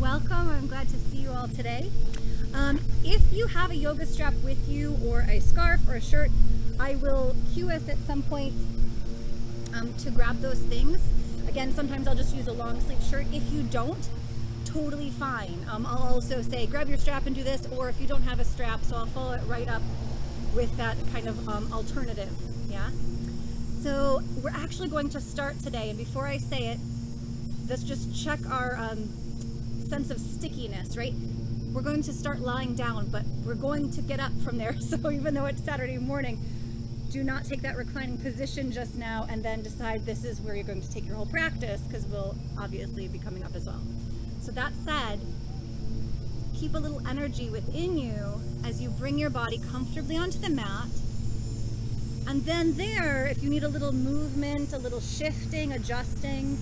welcome. I'm glad to see you all today. If you have a yoga strap with you or a scarf or a shirt, I will cue us at some point to grab those things. Again, sometimes I'll just use a long sleeve shirt. If you don't, totally fine. I'll also say grab your strap and do this, or if you don't have a strap, so I'll follow it right up with that kind of alternative. Yeah. So we're actually going to start today, and before I say it, let's just check our sense of stickiness, right? We're going to start lying down, but we're going to get up from there. So even though it's Saturday morning, do not take that reclining position just now and then decide this is where you're going to take your whole practice, because we'll obviously be coming up as well. So that said, keep a little energy within you as you bring your body comfortably onto the mat. And then there, if you need a little movement, a little shifting, adjusting,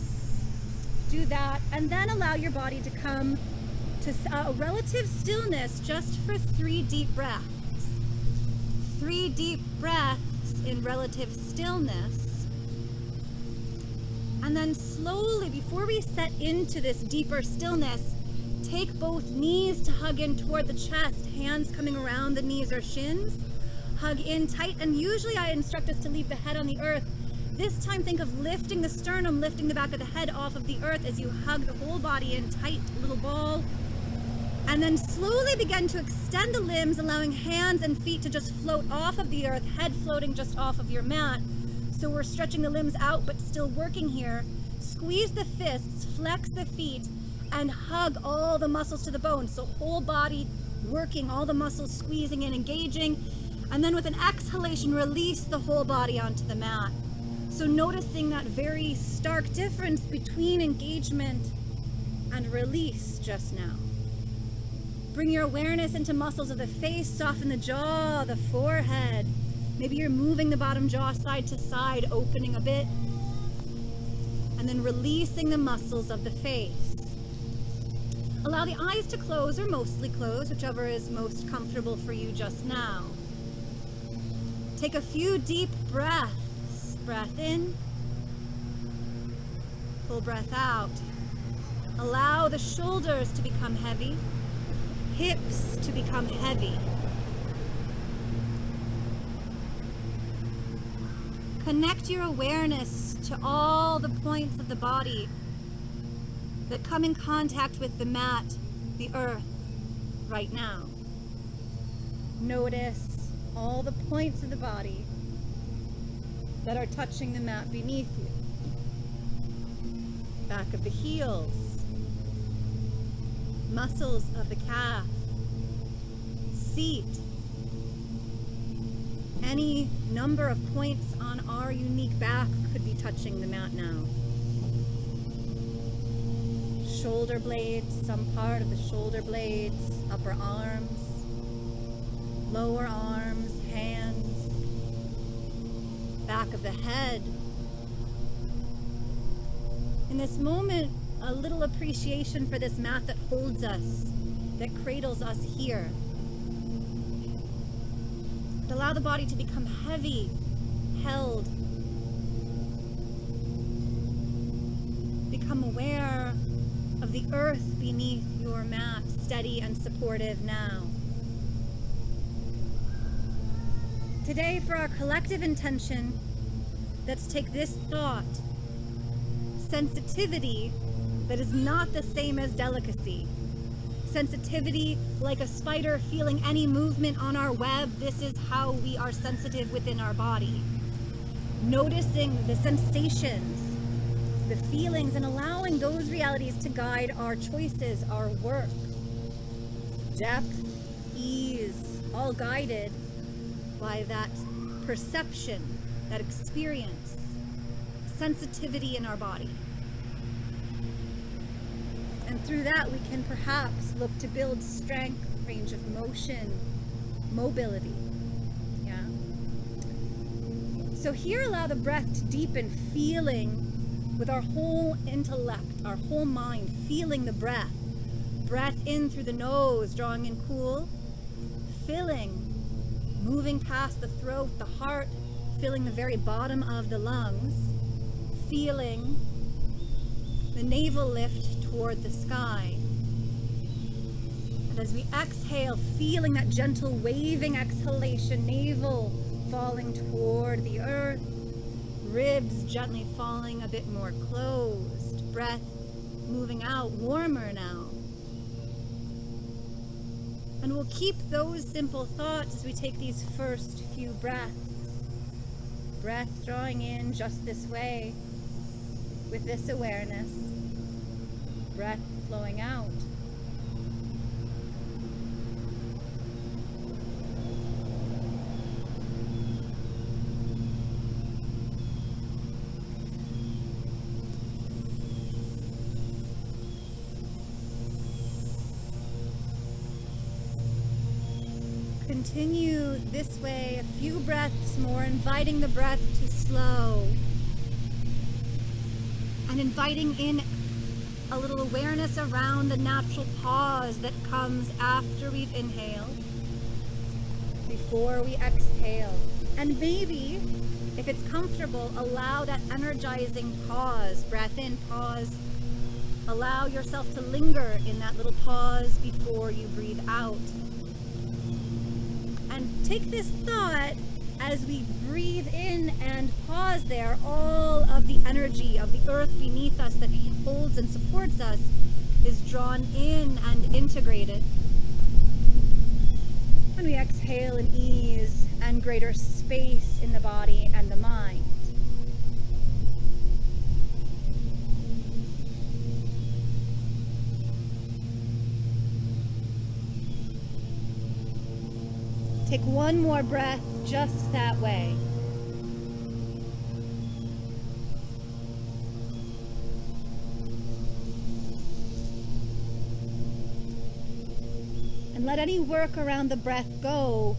do that, and then allow your body to come to a relative stillness just for 3 deep breaths. 3 deep breaths in relative stillness. And then slowly, before we set into this deeper stillness, take both knees to hug in toward the chest, hands coming around the knees or shins. Hug in tight, and usually I instruct us to leave the head on the earth. This time, think of lifting the sternum, lifting the back of the head off of the earth as you hug the whole body in tight, little ball. And then slowly begin to extend the limbs, allowing hands and feet to just float off of the earth, head floating just off of your mat. So we're stretching the limbs out, but still working here. Squeeze the fists, flex the feet, and hug all the muscles to the bone. So whole body working, all the muscles squeezing and engaging. And then with an exhalation, release the whole body onto the mat. So noticing that very stark difference between engagement and release just now. Bring your awareness into muscles of the face, soften the jaw, the forehead. Maybe you're moving the bottom jaw side to side, opening a bit. And then releasing the muscles of the face. Allow the eyes to close or mostly close, whichever is most comfortable for you just now. Take a few deep breaths. Breath in, full breath out. Allow the shoulders to become heavy, hips to become heavy. Connect your awareness to all the points of the body that come in contact with the mat, the earth, right now. Notice all the points of the body that are touching the mat beneath you. Back of the heels, muscles of the calf, seat. Any number of points on our unique back could be touching the mat now. Shoulder blades, some part of the shoulder blades, upper arms, lower arms, hands, back of the head. In this moment, a little appreciation for this mat that holds us, that cradles us here. Allow the body to become heavy, held. Become aware of the earth beneath your mat, steady and supportive now. Today, for our collective intention, let's take this thought: sensitivity that is not the same as delicacy. Sensitivity like a spider feeling any movement on our web. This is how we are sensitive within our body. Noticing the sensations, the feelings, and allowing those realities to guide our choices, our work. Depth, ease, all guided by that perception, that experience, sensitivity in our body. And through that, we can perhaps look to build strength, range of motion, mobility. Yeah. So here, allow the breath to deepen, feeling with our whole intellect, our whole mind, feeling the breath. Breath in through the nose, drawing in cool, filling, moving past the throat, the heart, filling the very bottom of the lungs, feeling the navel lift toward the sky. As we exhale, feeling that gentle waving exhalation, navel falling toward the earth, ribs gently falling a bit more closed, breath moving out, warmer now. And we'll keep those simple thoughts as we take these first few breaths. Breath drawing in just this way, with this awareness. Breath flowing out. Continue this way, a few breaths more, inviting the breath to slow. And inviting in a little awareness around the natural pause that comes after we've inhaled, before we exhale. And maybe, if it's comfortable, allow that energizing pause. Breath in, pause. Allow yourself to linger in that little pause before you breathe out. And take this thought as we breathe in and pause there, all of the energy of the earth beneath us that holds and supports us is drawn in and integrated. And we exhale in ease and greater space in the body and the mind. Take one more breath just that way. And let any work around the breath go.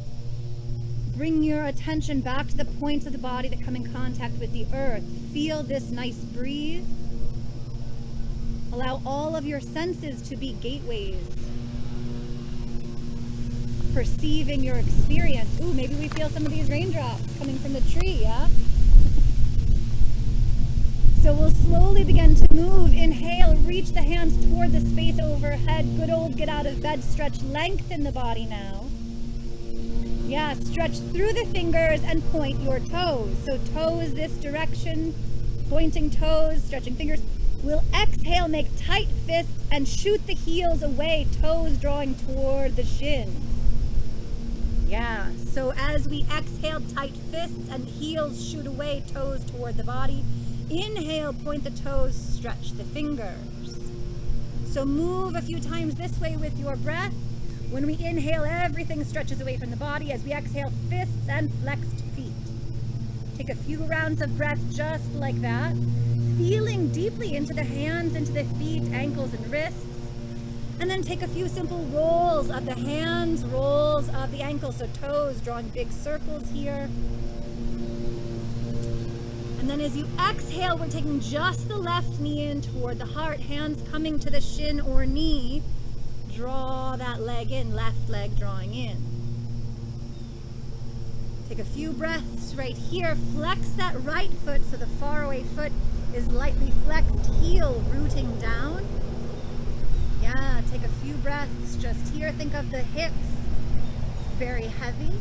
Bring your attention back to the points of the body that come in contact with the earth. Feel this nice breeze. Allow all of your senses to be gateways. Perceiving your experience. Ooh, maybe we feel some of these raindrops coming from the tree, yeah? So we'll slowly begin to move. Inhale, reach the hands toward the space overhead. Good old get out of bed stretch. Lengthen the body now. Yeah, stretch through the fingers and point your toes. So toes this direction, pointing toes, stretching fingers. We'll exhale, make tight fists and shoot the heels away, toes drawing toward the shins. Yeah, so as we exhale, tight fists and heels shoot away, toes toward the body. Inhale, point the toes, stretch the fingers. So move a few times this way with your breath. When we inhale, everything stretches away from the body. As we exhale, fists and flexed feet. Take a few rounds of breath just like that. Feeling deeply into the hands, into the feet, ankles, and wrists. And then take a few simple rolls of the hands, rolls of the ankles, so toes drawing big circles here. And then as you exhale, we're taking just the left knee in toward the heart, hands coming to the shin or knee. Draw that leg in, left leg drawing in. Take a few breaths right here. Flex that right foot so the far away foot is lightly flexed, heel rooting down. Yeah, take a few breaths just here. Think of the hips, very heavy.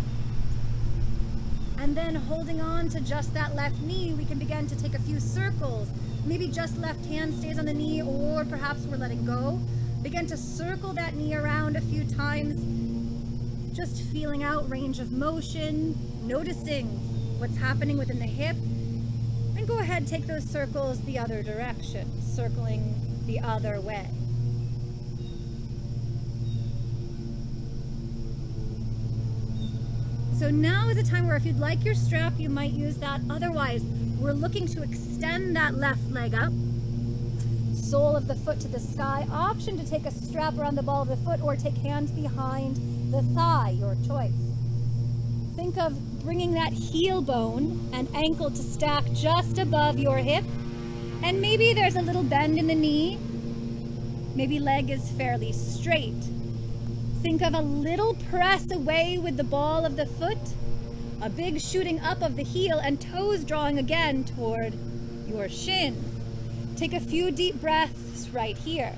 And then holding on to just that left knee, we can begin to take a few circles. Maybe just left hand stays on the knee, or perhaps we're letting go. Begin to circle that knee around a few times, just feeling out range of motion, noticing what's happening within the hip. And go ahead, take those circles the other direction, circling the other way. So now is a time where if you'd like your strap, you might use that. Otherwise, we're looking to extend that left leg up. Sole of the foot to the sky. Option to take a strap around the ball of the foot or take hands behind the thigh, your choice. Think of bringing that heel bone and ankle to stack just above your hip. And maybe there's a little bend in the knee. Maybe leg is fairly straight. Think of a little press away with the ball of the foot, a big shooting up of the heel, and toes drawing again toward your shin. Take a few deep breaths right here.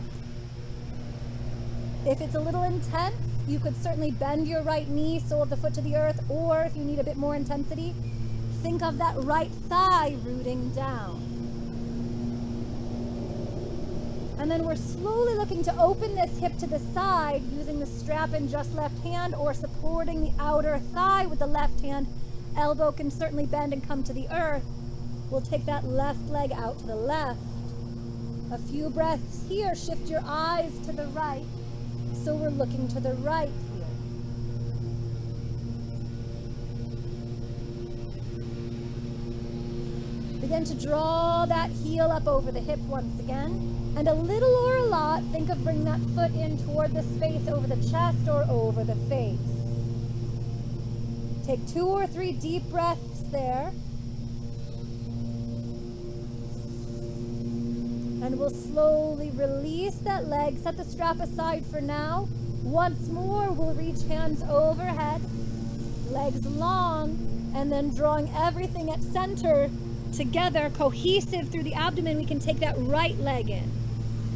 If it's a little intense, you could certainly bend your right knee, sole of the foot to the earth, or if you need a bit more intensity, think of that right thigh rooting down. And then we're slowly looking to open this hip to the side using the strap in just left hand or supporting the outer thigh with the left hand. Elbow can certainly bend and come to the earth. We'll take that left leg out to the left. A few breaths here. Shift your eyes to the right. So we're looking to the right here. Begin to draw that heel up over the hip once again. And a little or a lot, think of bringing that foot in toward the space over the chest or over the face. Take 2 or 3 deep breaths there. And we'll slowly release that leg. Set the strap aside for now. Once more, we'll reach hands overhead, legs long, and then drawing everything at center together, cohesive through the abdomen, we can take that right leg in.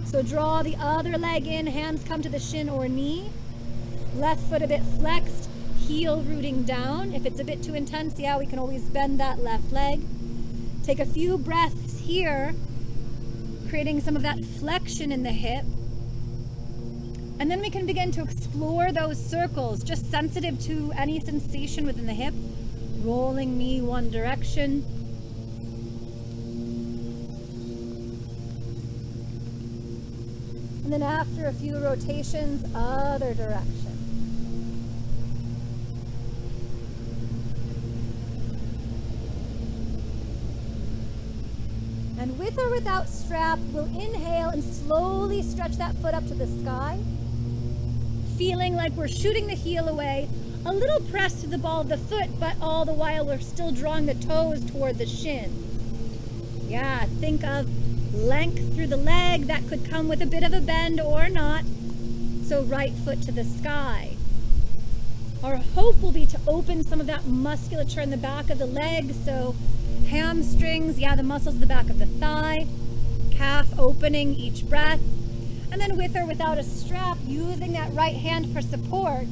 So draw the other leg in, hands come to the shin or knee. Left foot a bit flexed, heel rooting down. If it's a bit too intense, yeah, we can always bend that left leg. Take a few breaths here, creating some of that flexion in the hip. And then we can begin to explore those circles, just sensitive to any sensation within the hip. Rolling knee one direction. And then after a few rotations, other direction. And with or without strap, we'll inhale and slowly stretch that foot up to the sky. Feeling like we're shooting the heel away, a little press to the ball of the foot, but all the while we're still drawing the toes toward the shin. Yeah, think of length through the leg. That could come with a bit of a bend or not. So right foot to the sky. Our hope will be to open some of that musculature in the back of the leg. So hamstrings, yeah, the muscles at the back of the thigh. Calf opening each breath. And then with or without a strap, using that right hand for support,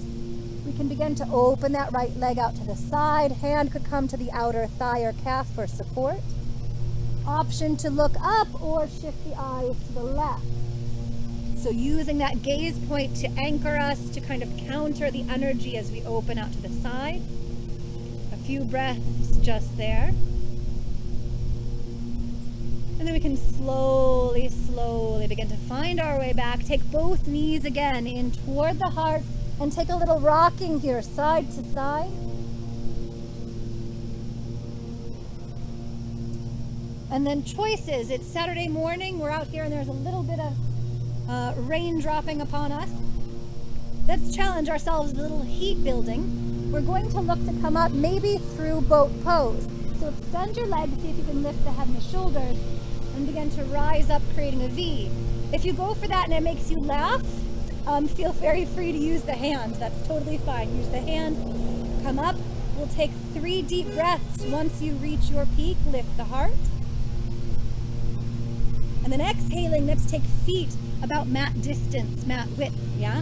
we can begin to open that right leg out to the side. Hand could come to the outer thigh or calf for support. Option to look up or shift the eyes to the left. So using that gaze point to anchor us, to kind of counter the energy as we open out to the side. A few breaths just there. And then we can slowly, slowly begin to find our way back. Take both knees again in toward the heart and take a little rocking here, side to side. And then choices. It's Saturday morning. We're out here and there's a little bit of rain dropping upon us. Let's challenge ourselves with a little heat building. We're going to look to come up maybe through boat pose. So extend your legs, see if you can lift the head and the shoulders, and begin to rise up, creating a V. If you go for that and it makes you laugh, feel very free to use the hands. That's totally fine. Use the hands. Come up. We'll take 3 deep breaths. Once you reach your peak, lift the heart. And then exhaling, let's take feet about mat distance, mat width, yeah?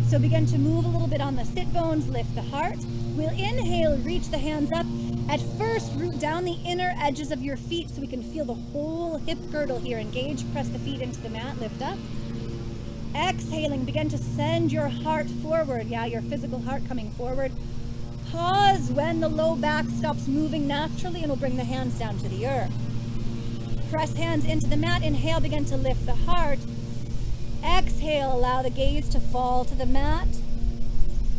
So begin to move a little bit on the sit bones, lift the heart. We'll inhale, reach the hands up. At first, root down the inner edges of your feet so we can feel the whole hip girdle here. Engage, press the feet into the mat, lift up. Exhaling, begin to send your heart forward, yeah, your physical heart coming forward. Pause when the low back stops moving naturally and we'll bring the hands down to the earth. Press hands into the mat. Inhale, begin to lift the heart. Exhale, allow the gaze to fall to the mat.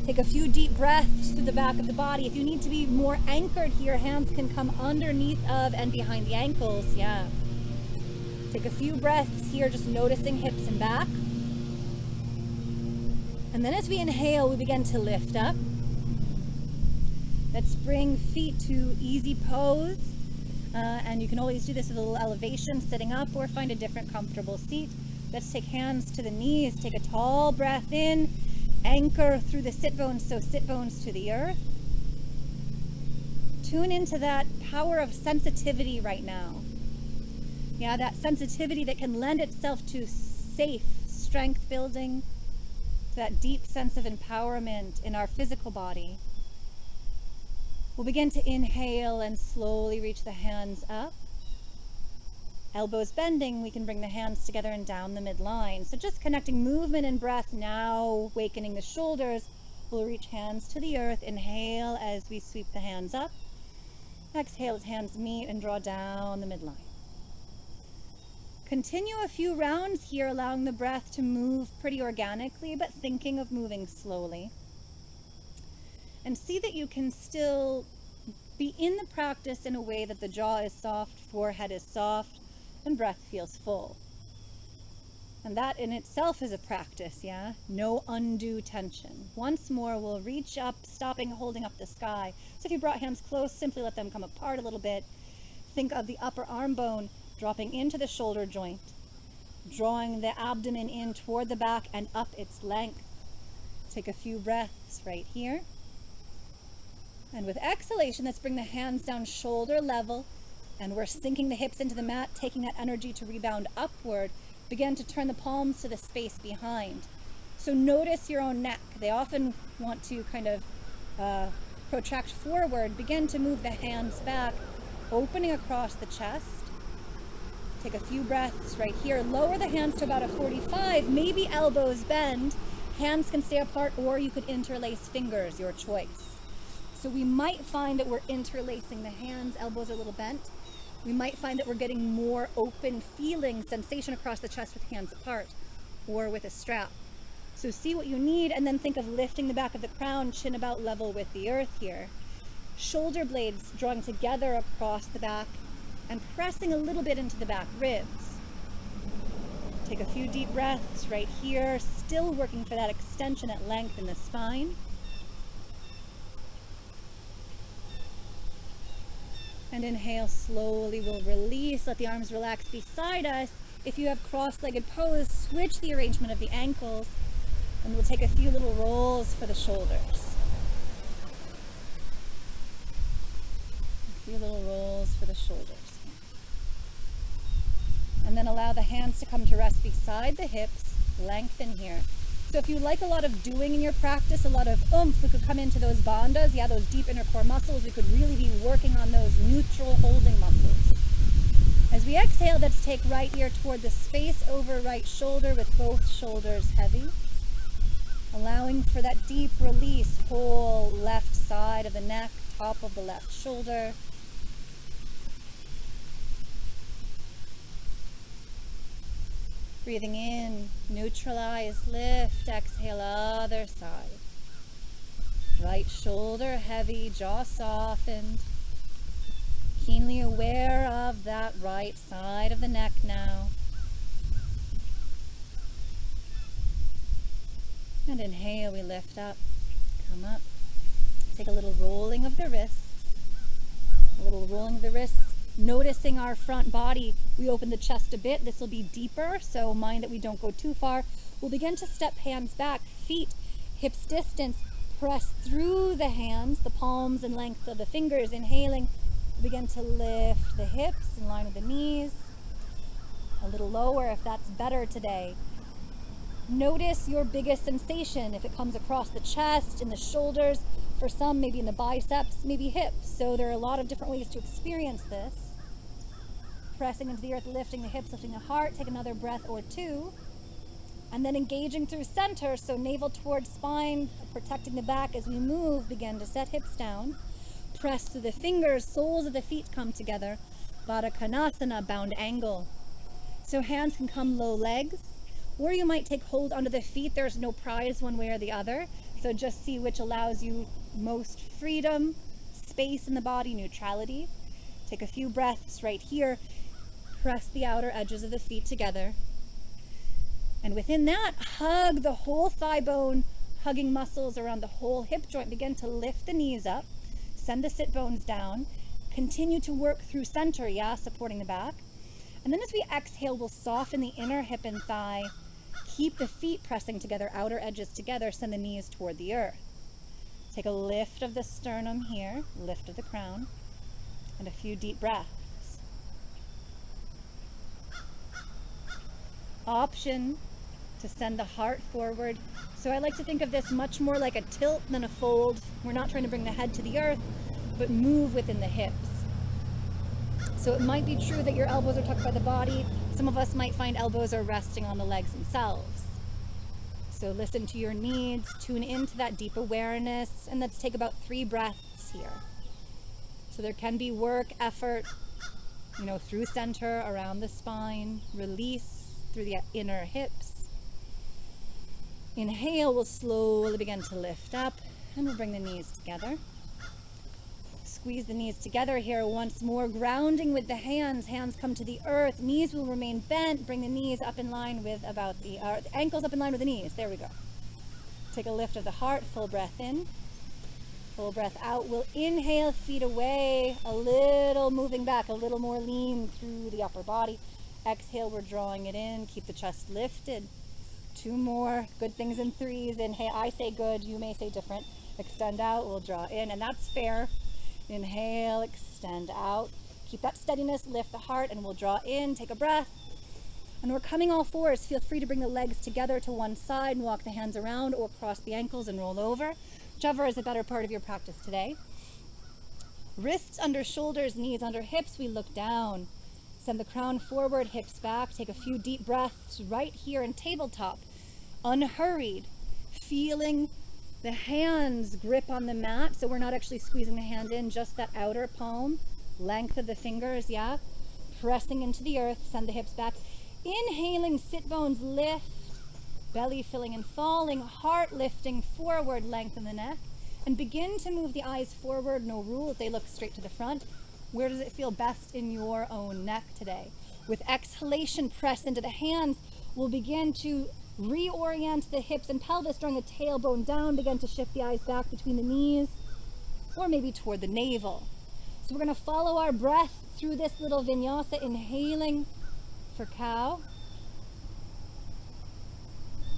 Take a few deep breaths through the back of the body. If you need to be more anchored here, hands can come underneath of and behind the ankles, yeah. Take a few breaths here, just noticing hips and back. And then as we inhale, we begin to lift up. Let's bring feet to easy pose. And you can always do this with a little elevation, sitting up, or find a different comfortable seat. Let's take hands to the knees. Take a tall breath in. Anchor through the sit bones, so sit bones to the earth. Tune into that power of sensitivity right now. Yeah, that sensitivity that can lend itself to safe strength building. that deep sense of empowerment in our physical body. We'll begin to inhale and slowly reach the hands up. Elbows bending, we can bring the hands together and down the midline. So just connecting movement and breath, now awakening the shoulders. We'll reach hands to the earth. Inhale as we sweep the hands up. Exhale as hands meet and draw down the midline. Continue a few rounds here, allowing the breath to move pretty organically, but thinking of moving slowly. And see that you can still be in the practice in a way that the jaw is soft, forehead is soft, and breath feels full. And that in itself is a practice, yeah? No undue tension. Once more, we'll reach up, stopping, holding up the sky. So if you brought hands close, simply let them come apart a little bit. Think of the upper arm bone dropping into the shoulder joint, drawing the abdomen in toward the back and up its length. Take a few breaths right here. And with exhalation, let's bring the hands down shoulder level. And we're sinking the hips into the mat, taking that energy to rebound upward. Begin to turn the palms to the space behind. So notice your own neck. They often want to kind of protract forward. Begin to move the hands back, opening across the chest. Take a few breaths right here. Lower the hands to about a 45. Maybe elbows bend. Hands can stay apart, or you could interlace fingers, your choice. So we might find that we're interlacing the hands, elbows are a little bent. We might find that we're getting more open feeling, sensation across the chest with hands apart or with a strap. So see what you need, and then think of lifting the back of the crown, chin about level with the earth here. Shoulder blades drawing together across the back and pressing a little bit into the back ribs. Take a few deep breaths right here, still working for that extension at length in the spine. And inhale slowly, we'll release, let the arms relax beside us. If you have cross-legged pose, switch the arrangement of the ankles, and we'll take a few little rolls for the shoulders. A few little rolls for the shoulders. And then allow the hands to come to rest beside the hips, lengthen here. So if you like a lot of doing in your practice, a lot of oomph, we could come into those bandhas, yeah, those deep inner core muscles. We could really be working on those neutral holding muscles. As we exhale, let's take right ear toward the space over right shoulder with both shoulders heavy. Allowing for that deep release, whole left side of the neck, top of the left shoulder. Breathing in, neutralize, lift, exhale, other side. Right shoulder heavy, jaw softened. Keenly aware of that right side of the neck now. And inhale, we lift up, come up. Take a little rolling of the wrists. A little rolling of the wrists. Noticing our front body, we open the chest a bit. This will be deeper, so mind that we don't go too far. We'll begin to step hands back, feet, hips distance, press through the hands, the palms and length of the fingers, inhaling. We'll begin to lift the hips in line with the knees. A little lower if that's better today. Notice your biggest sensation, if it comes across the chest, in the shoulders, for some maybe in the biceps, maybe hips. So there are a lot of different ways to experience this. Pressing into the earth, lifting the hips, lifting the heart. Take another breath or two. And then engaging through center, so navel towards spine, protecting the back as we move. Begin to set hips down. Press through the fingers, soles of the feet come together. Konasana, bound angle. So hands can come low legs. Or you might take hold under the feet. There's no prize one way or the other. So just see which allows you most freedom, space in the body, neutrality. Take a few breaths right here. Press the outer edges of the feet together. And within that, hug the whole thigh bone, hugging muscles around the whole hip joint. Begin to lift the knees up. Send the sit bones down. Continue to work through center, yeah, supporting the back. And then as we exhale, we'll soften the inner hip and thigh. Keep the feet pressing together, outer edges together. Send the knees toward the earth. Take a lift of the sternum here, lift of the crown, and a few deep breaths. Option to send the heart forward. So I like to think of this much more like a tilt than a fold. We're not trying to bring the head to the earth, but move within the hips. So it might be true that your elbows are tucked by the body. Some of us might find elbows are resting on the legs themselves. So listen to your needs, tune into that deep awareness, and let's take about 3 breaths here. So there can be work, effort, through center, around the spine, release through the inner hips. Inhale, we'll slowly begin to lift up, and we'll bring the knees together. Squeeze the knees together here once more, grounding with the hands. Hands come to the earth, knees will remain bent. Bring the knees up in line with the ankles up in line with the knees. There we go. Take a lift of the heart, full breath in. Full breath out. We'll inhale, feet away, a little moving back, a little more lean through the upper body. Exhale, we're drawing it in. Keep the chest lifted. 2 more. Good things in 3s. Inhale, I say good, you may say different. Extend out, we'll draw in, and that's fair. Inhale, extend out. Keep that steadiness, lift the heart, and we'll draw in. Take a breath. And we're coming all fours. Feel free to bring the legs together to one side and walk the hands around or cross the ankles and roll over. Whichever is a better part of your practice today. Wrists under shoulders, knees under hips, we look down. Send the crown forward, hips back. Take a few deep breaths right here in tabletop. Unhurried. Feeling the hands grip on the mat, so we're not actually squeezing the hand in, just that outer palm. Length of the fingers, yeah. Pressing into the earth, send the hips back. Inhaling, sit bones lift. Belly filling and falling, heart lifting forward, lengthen the neck, and begin to move the eyes forward. No rule if they look straight to the front. Where does it feel best in your own neck today? With exhalation, press into the hands. We'll begin to reorient the hips and pelvis, drawing the tailbone down. Begin to shift the eyes back between the knees, or maybe toward the navel. So we're going to follow our breath through this little vinyasa, inhaling for cow,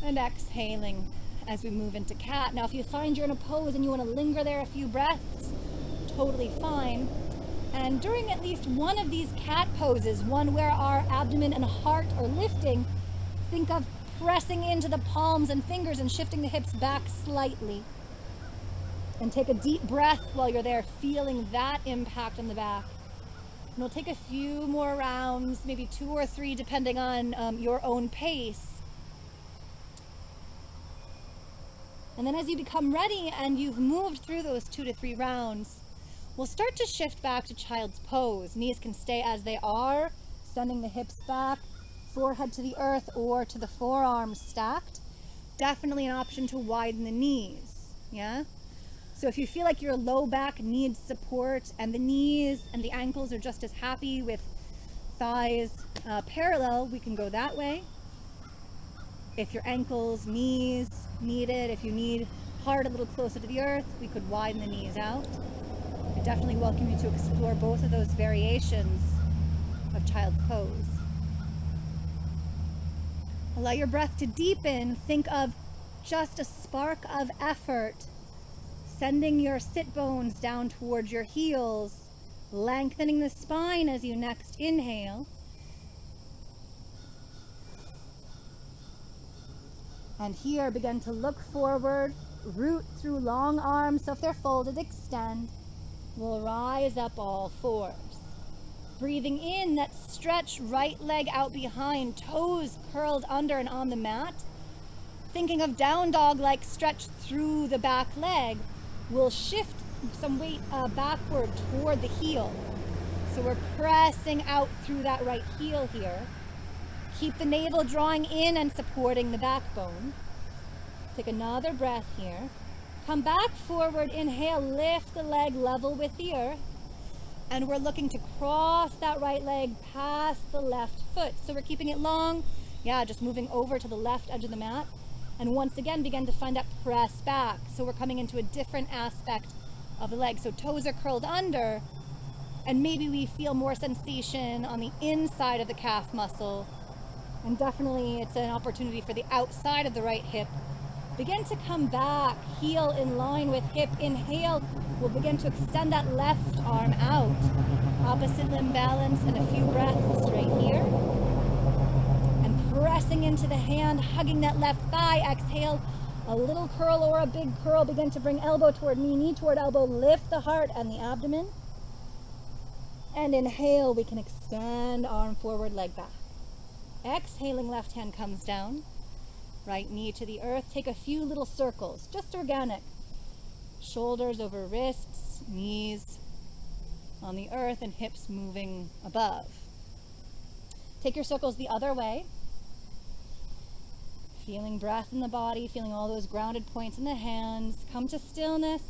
and exhaling as we move into cat. Now, if you find you're in a pose and you want to linger there a few breaths, totally fine. And during at least one of these cat poses, one where our abdomen and heart are lifting, think of pressing into the palms and fingers and shifting the hips back slightly. And take a deep breath while you're there, feeling that impact on the back. And we'll take a few more rounds, maybe 2 or 3, depending on your own pace. And then as you become ready and you've moved through those 2 to 3 rounds, we'll start to shift back to child's pose. Knees can stay as they are, sending the hips back, forehead to the earth or to the forearms stacked. Definitely an option to widen the knees, yeah? So if you feel like your low back needs support and the knees and the ankles are just as happy with thighs parallel, we can go that way. If your ankles, knees need it, if you need heart a little closer to the earth, we could widen the knees out. I definitely welcome you to explore both of those variations of child's pose. Allow your breath to deepen. Think of just a spark of effort, sending your sit bones down towards your heels, lengthening the spine as you next inhale. And here, begin to look forward, root through long arms, so if they're folded, extend. We'll rise up all fours. Breathing in, that stretch right leg out behind, toes curled under and on the mat. Thinking of down dog like stretch through the back leg, we'll shift some weight backward toward the heel. So we're pressing out through that right heel here. Keep the navel drawing in and supporting the backbone. Take another breath here. Come back forward, inhale, lift the leg level with the earth. And we're looking to cross that right leg past the left foot. So we're keeping it long. Yeah, just moving over to the left edge of the mat. And once again, begin to find that press back. So we're coming into a different aspect of the leg. So toes are curled under, and maybe we feel more sensation on the inside of the calf muscle. And definitely it's an opportunity for the outside of the right hip. Begin to come back, heel in line with hip. Inhale, we'll begin to extend that left arm out. Opposite limb balance and a few breaths right here. And pressing into the hand, hugging that left thigh. Exhale, a little curl or a big curl. Begin to bring elbow toward knee, knee toward elbow. Lift the heart and the abdomen. And inhale, we can extend arm forward, leg back. Exhaling, left hand comes down. Right knee to the earth. Take a few little circles, just organic. Shoulders over wrists, knees on the earth, and hips moving above. Take your circles the other way. Feeling breath in the body, feeling all those grounded points in the hands. Come to stillness.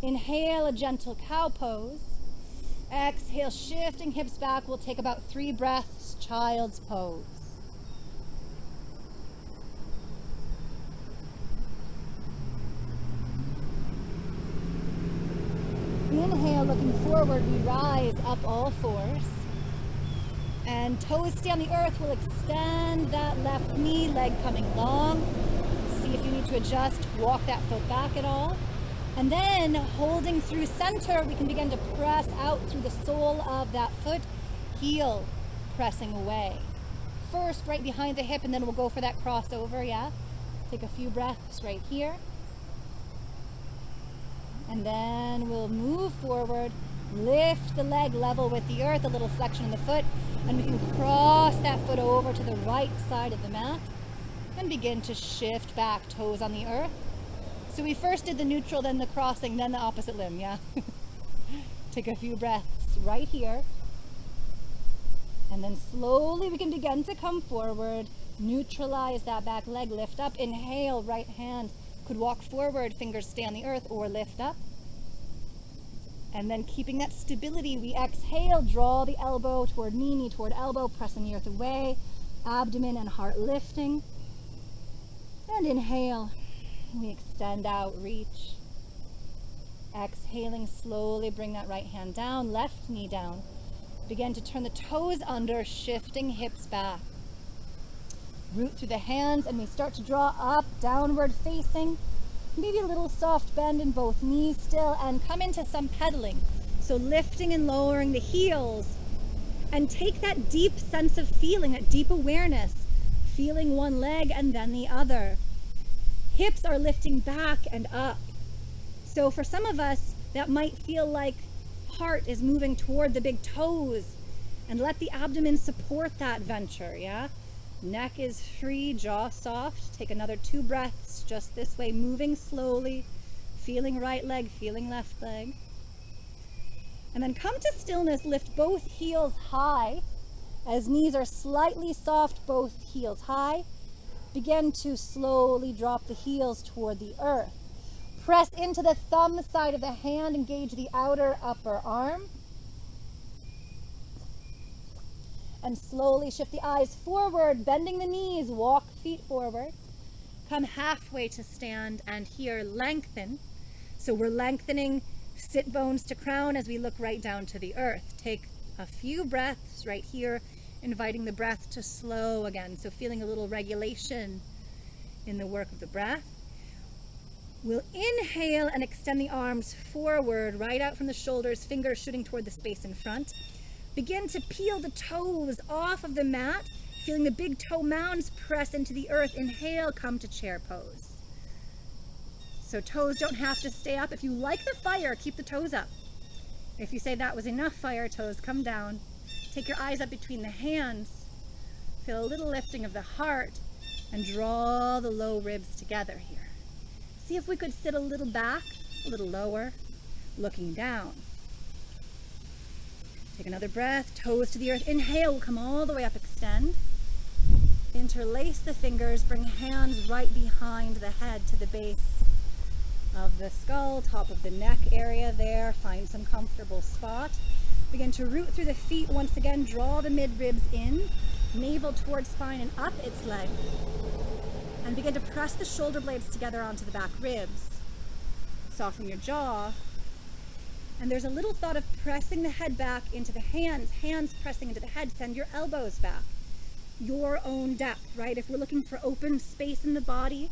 Inhale, a gentle cow pose. Exhale, shifting hips back. We'll take about 3 breaths, child's pose. Inhale, looking forward, we rise up all fours. And toes stay on the earth. We'll extend that left knee, leg coming long. See if you need to adjust, walk that foot back at all. And then holding through center, we can begin to press out through the sole of that foot, heel pressing away. First, right behind the hip, and then we'll go for that crossover, yeah? Take a few breaths right here. And then we'll move forward, lift the leg level with the earth, a little flexion in the foot, and we can cross that foot over to the right side of the mat and begin to shift back, toes on the earth. So we first did the neutral, then the crossing, then the opposite limb, yeah? Take a few breaths right here. And then slowly we can begin to come forward, neutralize that back leg, lift up, inhale, right hand could walk forward, fingers stay on the earth, or lift up. And then keeping that stability, we exhale, draw the elbow toward knee, knee toward elbow, pressing the earth away, abdomen and heart lifting. And inhale, we extend out, reach. Exhaling, slowly bring that right hand down, left knee down. Begin to turn the toes under, shifting hips back. Root through the hands, and we start to draw up, downward facing. Maybe a little soft bend in both knees still, and come into some pedaling. So lifting and lowering the heels, and take that deep sense of feeling, that deep awareness, feeling one leg and then the other. Hips are lifting back and up. So for some of us, that might feel like heart is moving toward the big toes, and let the abdomen support that venture, yeah? Neck is free, jaw soft. Take another 2 breaths just this way, moving slowly, feeling right leg, feeling left leg. And then come to stillness, lift both heels high. As knees are slightly soft, both heels high. Begin to slowly drop the heels toward the earth. Press into the thumb side of the hand, engage the outer upper arm. And slowly shift the eyes forward, bending the knees, walk feet forward. Come halfway to stand, and here lengthen. So we're lengthening sit bones to crown as we look right down to the earth. Take a few breaths right here, inviting the breath to slow again. So feeling a little regulation in the work of the breath. We'll inhale and extend the arms forward, right out from the shoulders, fingers shooting toward the space in front. Begin to peel the toes off of the mat, feeling the big toe mounds press into the earth. Inhale, come to chair pose. So toes don't have to stay up. If you like the fire, keep the toes up. If you say that was enough fire, toes come down. Take your eyes up between the hands. Feel a little lifting of the heart and draw the low ribs together here. See if we could sit a little back, a little lower, looking down. Take another breath, toes to the earth. Inhale, we'll come all the way up, extend. Interlace the fingers, bring hands right behind the head to the base of the skull, top of the neck area there. Find some comfortable spot. Begin to root through the feet once again. Draw the mid ribs in, navel towards spine and up its length. And begin to press the shoulder blades together onto the back ribs. Soften your jaw. And there's a little thought of pressing the head back into the hands, hands pressing into the head. Send your elbows back. Your own depth, right? If we're looking for open space in the body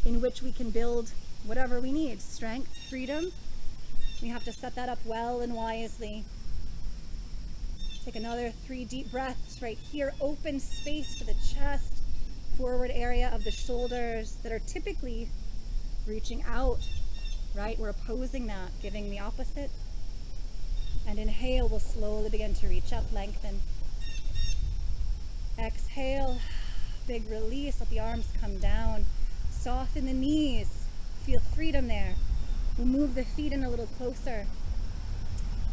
in which we can build whatever we need, strength, freedom, we have to set that up well and wisely. Take another 3 deep breaths right here. Open space for the chest, forward area of the shoulders that are typically reaching out, right? We're opposing that, giving the opposite. And inhale, we'll slowly begin to reach up, lengthen. Exhale, big release, let the arms come down. Soften the knees, feel freedom there. We'll move the feet in a little closer.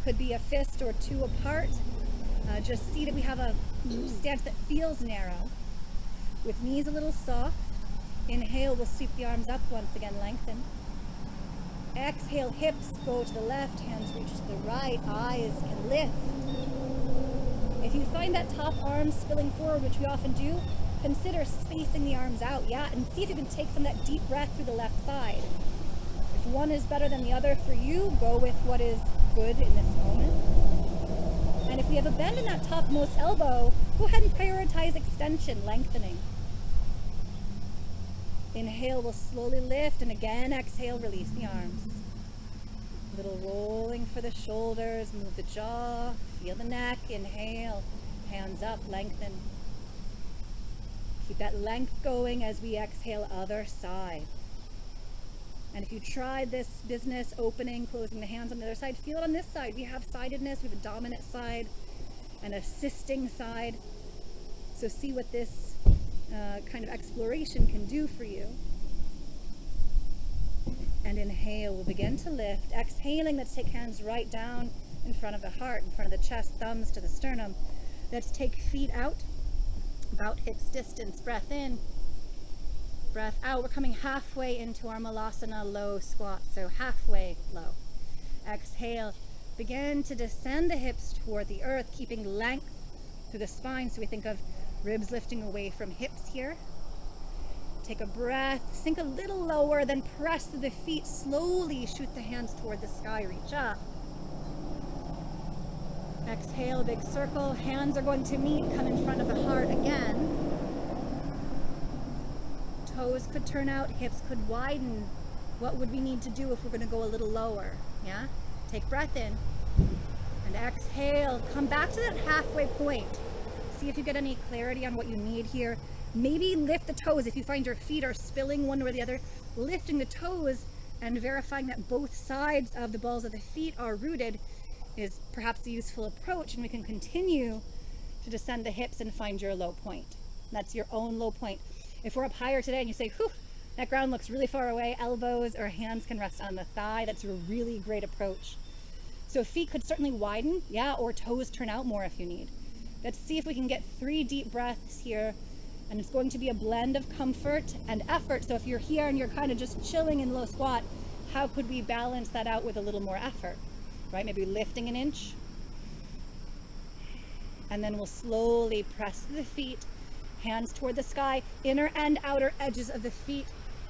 Could be a fist or 2 apart. Just see that we have a stance that feels narrow. With knees a little soft. Inhale, we'll sweep the arms up once again, lengthen. Exhale, hips go to the left, hands reach to the right, eyes can lift. If you find that top arm spilling forward, which we often do, consider spacing the arms out, and see if you can take some of that deep breath through the left side. If one is better than the other for you, go with what is good in this moment. And if we have a bend in that topmost elbow, go ahead and prioritize extension, lengthening. Inhale, we'll slowly lift, and again, exhale, release the arms. A little rolling for the shoulders, move the jaw, feel the neck, inhale, hands up, lengthen. Keep that length going as we exhale, other side. And if you tried this business, opening, closing the hands on the other side, feel it on this side. We have sidedness, we have a dominant side, an assisting side. So see what this kind of exploration can do for you. And inhale, we'll begin to lift. Exhaling, let's take hands right down in front of the heart, in front of the chest, thumbs to the sternum. Let's take feet out, about hips distance. Breath in, breath out. We're coming halfway into our Malasana Low Squat, so halfway low. Exhale, begin to descend the hips toward the earth, keeping length through the spine. So we think of ribs lifting away from hips here. Take a breath, sink a little lower, then press through the feet, slowly shoot the hands toward the sky, reach up. Exhale, big circle, hands are going to meet, come in front of the heart again. Toes could turn out, hips could widen. What would we need to do if we're going to go a little lower? Take breath in and exhale. Come back to that halfway point. See if you get any clarity on what you need here. Maybe lift the toes if you find your feet are spilling one or the other. Lifting the toes and verifying that both sides of the balls of the feet are rooted is perhaps a useful approach, and we can continue to descend the hips and find your low point. That's your own low point. If we're up higher today and you say, whew, that ground looks really far away, elbows or hands can rest on the thigh. That's a really great approach. So feet could certainly widen, or toes turn out more if you need. Let's see if we can get 3 deep breaths here, and it's going to be a blend of comfort and effort. So if you're here and you're kind of just chilling in low squat, how could we balance that out with a little more effort, right? Maybe lifting an inch, and then we'll slowly press the feet, hands toward the sky, inner and outer edges of the feet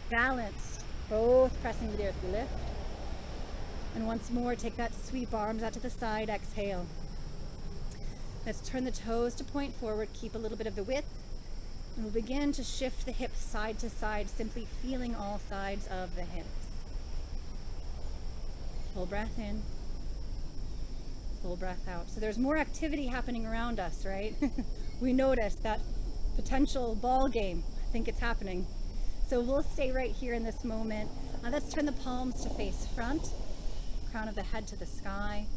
balanced, both pressing to the earth. We lift, and once more, take that sweep, arms out to the side, exhale. Let's turn the toes to point forward, keep a little bit of the width, and we'll begin to shift the hips side to side, simply feeling all sides of the hips. Full breath in, full breath out. So there's more activity happening around us, right? We notice that potential ball game. I think it's happening. So we'll stay right here in this moment. Let's turn the palms to face front, crown of the head to the sky.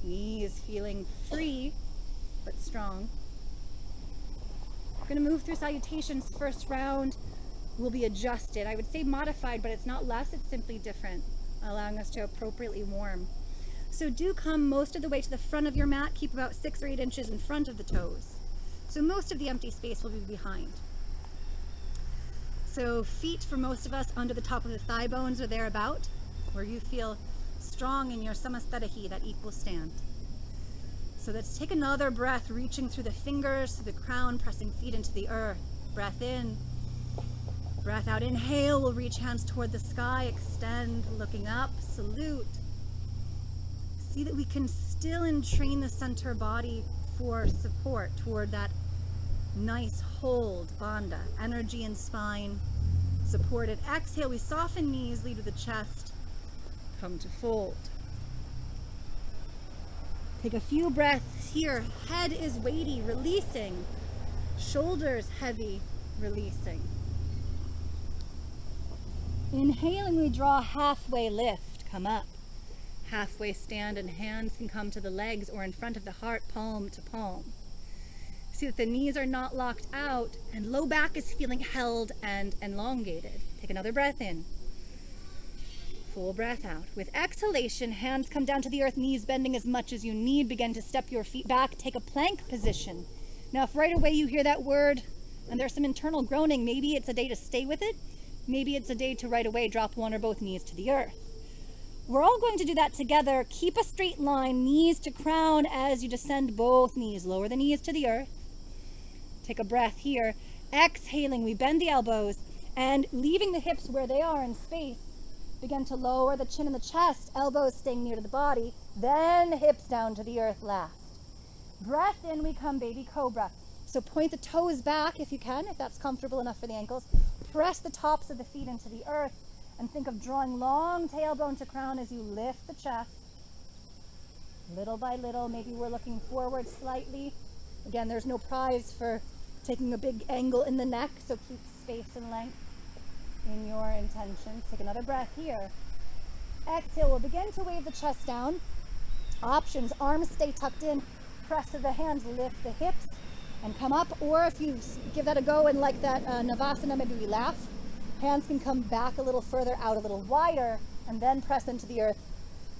Knees feeling free, but strong. We're going to move through salutations. First round will be adjusted. I would say modified, but it's not less, it's simply different, allowing us to appropriately warm. So do come most of the way to the front of your mat. Keep about 6 or 8 inches in front of the toes. So most of the empty space will be behind. So feet for most of us under the top of the thigh bones or thereabout, where you feel strong in your samasthetihi, that equal stand. So let's take another breath, reaching through the fingers to the crown, pressing feet into the earth. Breath in, breath out. Inhale, we'll reach hands toward the sky, extend, looking up, salute. See that we can still entrain the center body for support toward that nice hold, bandha, energy in spine, supported. Exhale, we soften knees, lead with the chest, come to fold. Take a few breaths here. Head is weighty, releasing. Shoulders heavy, releasing. Inhaling, we draw halfway lift, come up. Halfway stand, and hands can come to the legs or in front of the heart, palm to palm. See that the knees are not locked out and low back is feeling held and elongated. Take another breath in. Full breath out. With exhalation, hands come down to the earth, knees bending as much as you need. Begin to step your feet back. Take a plank position. Now, if right away you hear that word and there's some internal groaning, maybe it's a day to stay with it. Maybe it's a day to right away drop one or both knees to the earth. We're all going to do that together. Keep a straight line, knees to crown as you descend both knees. Lower the knees to the earth. Take a breath here. Exhaling, we bend the elbows and leaving the hips where they are in space. Begin to lower the chin and the chest, elbows staying near to the body, then hips down to the earth last. Breath in, we come baby cobra. So point the toes back if you can, if that's comfortable enough for the ankles. Press the tops of the feet into the earth and think of drawing long tailbone to crown as you lift the chest. Little by little, maybe we're looking forward slightly. Again, there's no prize for taking a big angle in the neck, so keep space and length in your intentions. Take another breath here. Exhale, we'll begin to wave the chest down. Options, arms stay tucked in, press of the hands, lift the hips and come up. Or if you give that a go and like that Savasana, maybe we laugh. Hands can come back a little further, out a little wider, and then press into the earth.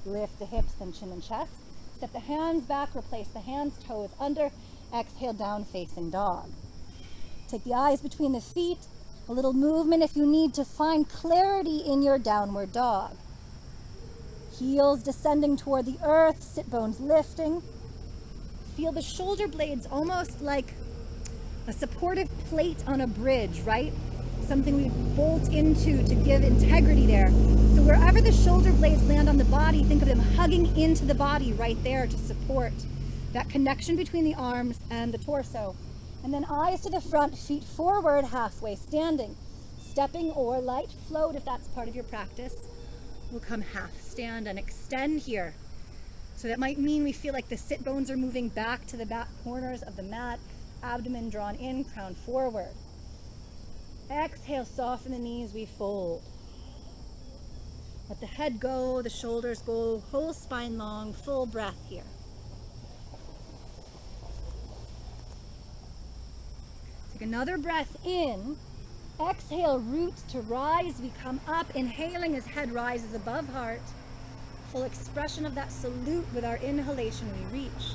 Lift the hips, then chin and chest. Step the hands back, replace the hands, toes under. Exhale, down facing dog. Take the eyes between the feet. A little movement if you need to find clarity in your downward dog. Heels descending toward the earth, sit bones lifting. Feel the shoulder blades almost like a supportive plate on a bridge, right? Something we bolt into to give integrity there. So wherever the shoulder blades land on the body, think of them hugging into the body right there to support that connection between the arms and the torso. And then eyes to the front, feet forward, halfway standing. Stepping or light float if that's part of your practice. We'll come half stand and extend here. So that might mean we feel like the sit bones are moving back to the back corners of the mat, abdomen drawn in, crown forward. Exhale, soften the knees, we fold. Let the head go, the shoulders go, whole spine long, full breath here. Take another breath in. Exhale, root to rise. We come up, inhaling as head rises above heart. Full expression of that salute with our inhalation, we reach.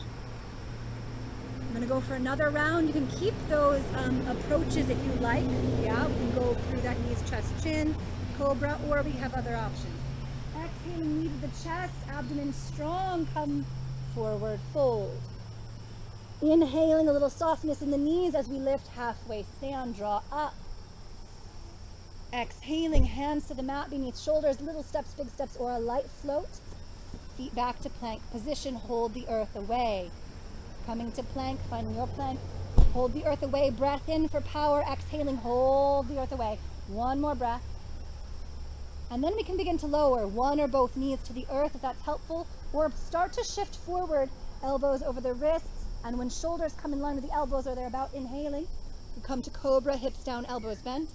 I'm going to go for another round. You can keep those approaches if you like. Yeah, we can go through that knees, chest, chin, cobra, or we have other options. Exhaling, knee to the chest, abdomen strong, come forward, fold. Inhaling, a little softness in the knees as we lift, halfway stand, draw up. Exhaling, hands to the mat beneath shoulders, little steps, big steps, or a light float. Feet back to plank position, hold the earth away. Coming to plank, finding your plank. Hold the earth away, breath in for power, exhaling, hold the earth away. One more breath. And then we can begin to lower one or both knees to the earth if that's helpful, or start to shift forward, elbows over the wrists, and when shoulders come in line with the elbows or they're about inhaling, we come to cobra, hips down, elbows bent.